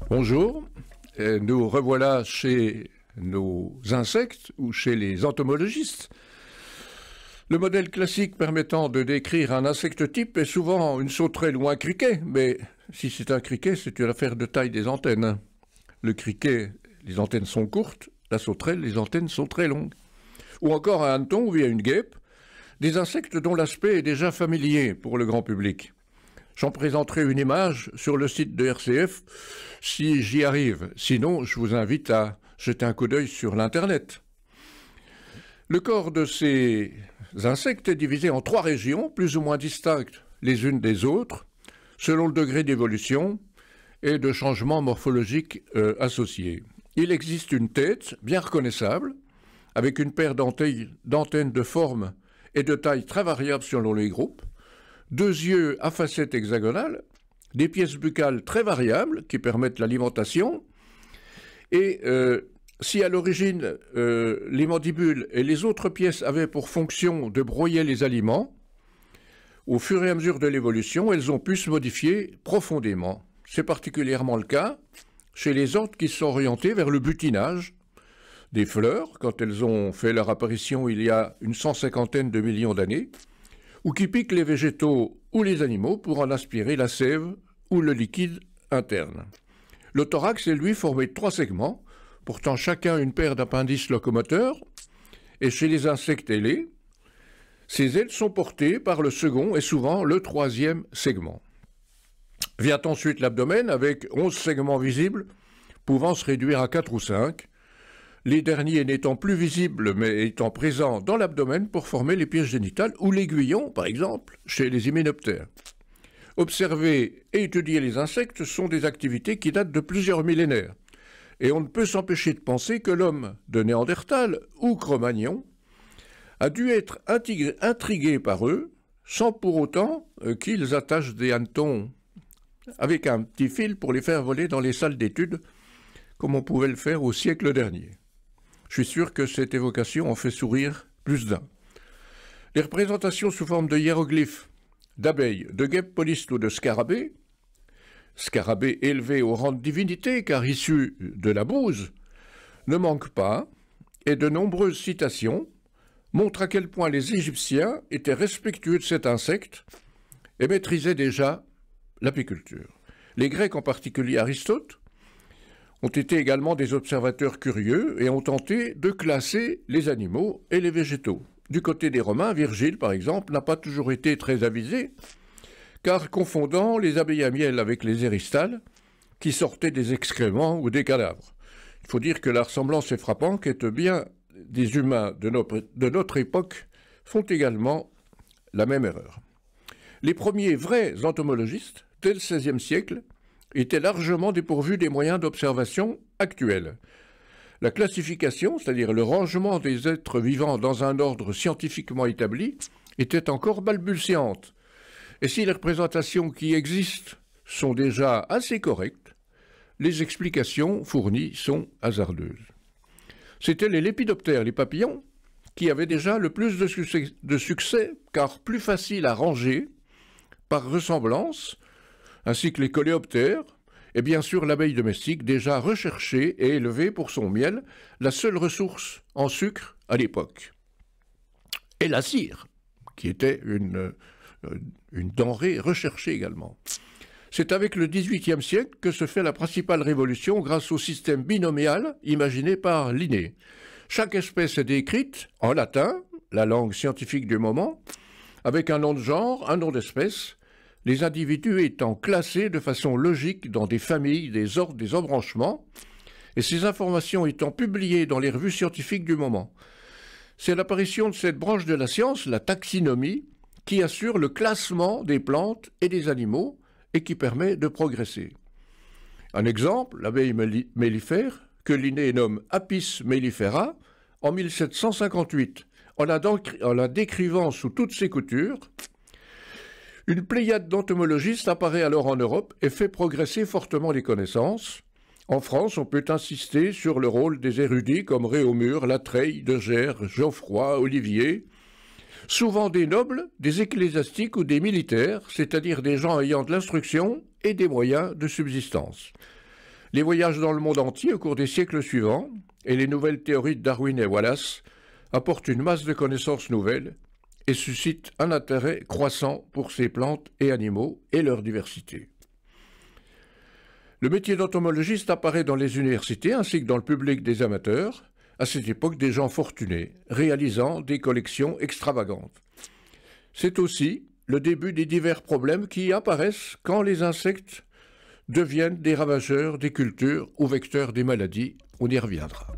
Bonjour, nous revoilà chez nos insectes ou chez les entomologistes. Le modèle classique permettant de décrire un insecte type est souvent une sauterelle ou un criquet, mais si c'est un criquet, c'est une affaire de taille des antennes. Le criquet, les antennes sont courtes, la sauterelle, les antennes sont très longues. Ou encore un hanneton ou bien une guêpe, des insectes dont l'aspect est déjà familier pour le grand public. J'en présenterai une image sur le site de RCF si j'y arrive. Sinon, je vous invite à jeter un coup d'œil sur l'Internet. Le corps de ces insectes est divisé en 3 régions, plus ou moins distinctes les unes des autres, selon le degré d'évolution et de changement morphologique associés. Il existe une tête bien reconnaissable, avec une paire d'antennes de forme et de taille très variables selon les groupes, 2 yeux à facettes hexagonales, des pièces buccales très variables qui permettent l'alimentation, et si à l'origine les mandibules et les autres pièces avaient pour fonction de broyer les aliments, au fur et à mesure de l'évolution, elles ont pu se modifier profondément. C'est particulièrement le cas chez les orques qui sont orientés vers le butinage des fleurs, quand elles ont fait leur apparition il y a une 150aine de millions d'années, ou qui piquent les végétaux ou les animaux pour en aspirer la sève ou le liquide interne. Le thorax est lui formé de 3 segments, portant chacun une paire d'appendices locomoteurs, et chez les insectes ailés, ces ailes sont portées par le second et souvent le 3e segment. Vient ensuite l'abdomen avec 11 segments visibles, pouvant se réduire à 4 ou 5, les derniers n'étant plus visibles mais étant présents dans l'abdomen pour former les pièces génitales ou l'aiguillon, par exemple, chez les hyménoptères. Observer et étudier les insectes sont des activités qui datent de plusieurs millénaires, et on ne peut s'empêcher de penser que l'homme de Néandertal ou Cro-Magnon a dû être intrigué par eux, sans pour autant qu'ils attachent des hannetons avec un petit fil pour les faire voler dans les salles d'études, comme on pouvait le faire au siècle dernier. Je suis sûr que cette évocation en fait sourire plus d'un. Les représentations sous forme de hiéroglyphes, d'abeilles, de guêpes polistes ou de scarabées élevés au rang de divinité car issus de la bouse, ne manquent pas, et de nombreuses citations montrent à quel point les Égyptiens étaient respectueux de cet insecte et maîtrisaient déjà l'apiculture. Les Grecs, en particulier Aristote, ont été également des observateurs curieux et ont tenté de classer les animaux et les végétaux. Du côté des Romains, Virgile, par exemple, n'a pas toujours été très avisé, car confondant les abeilles à miel avec les éristales, qui sortaient des excréments ou des cadavres. Il faut dire que la ressemblance est frappante, et que bien des humains de notre époque font également la même erreur. Les premiers vrais entomologistes, dès le XVIe siècle, étaient largement dépourvus des moyens d'observation actuels. La classification, c'est-à-dire le rangement des êtres vivants dans un ordre scientifiquement établi, était encore balbutiante. Et si les représentations qui existent sont déjà assez correctes, les explications fournies sont hasardeuses. C'étaient les lépidoptères, les papillons, qui avaient déjà le plus de succès, car plus faciles à ranger, par ressemblance, ainsi que les coléoptères, et bien sûr l'abeille domestique, déjà recherchée et élevée pour son miel, la seule ressource en sucre à l'époque. Et la cire, qui était une denrée recherchée également. C'est avec le XVIIIe siècle que se fait la principale révolution grâce au système binomial imaginé par Linné. Chaque espèce est décrite en latin, la langue scientifique du moment, avec un nom de genre, un nom d'espèce, les individus étant classés de façon logique dans des familles, des ordres, des embranchements, et ces informations étant publiées dans les revues scientifiques du moment. C'est l'apparition de cette branche de la science, la taxinomie, qui assure le classement des plantes et des animaux et qui permet de progresser. Un exemple, l'abeille mellifère, que Linné nomme Apis mellifera, en 1758, en la décrivant sous toutes ses coutures. Une pléiade d'entomologistes apparaît alors en Europe et fait progresser fortement les connaissances. En France, on peut insister sur le rôle des érudits comme Réaumur, Latreille, De Geer, Geoffroy, Olivier, souvent des nobles, des ecclésiastiques ou des militaires, c'est-à-dire des gens ayant de l'instruction et des moyens de subsistance. Les voyages dans le monde entier au cours des siècles suivants et les nouvelles théories de Darwin et Wallace apportent une masse de connaissances nouvelles et suscitent un intérêt croissant pour ces plantes et animaux et leur diversité. Le métier d'entomologiste apparaît dans les universités ainsi que dans le public des amateurs, à cette époque des gens fortunés, réalisant des collections extravagantes. C'est aussi le début des divers problèmes qui apparaissent quand les insectes deviennent des ravageurs des cultures ou vecteurs des maladies. On y reviendra.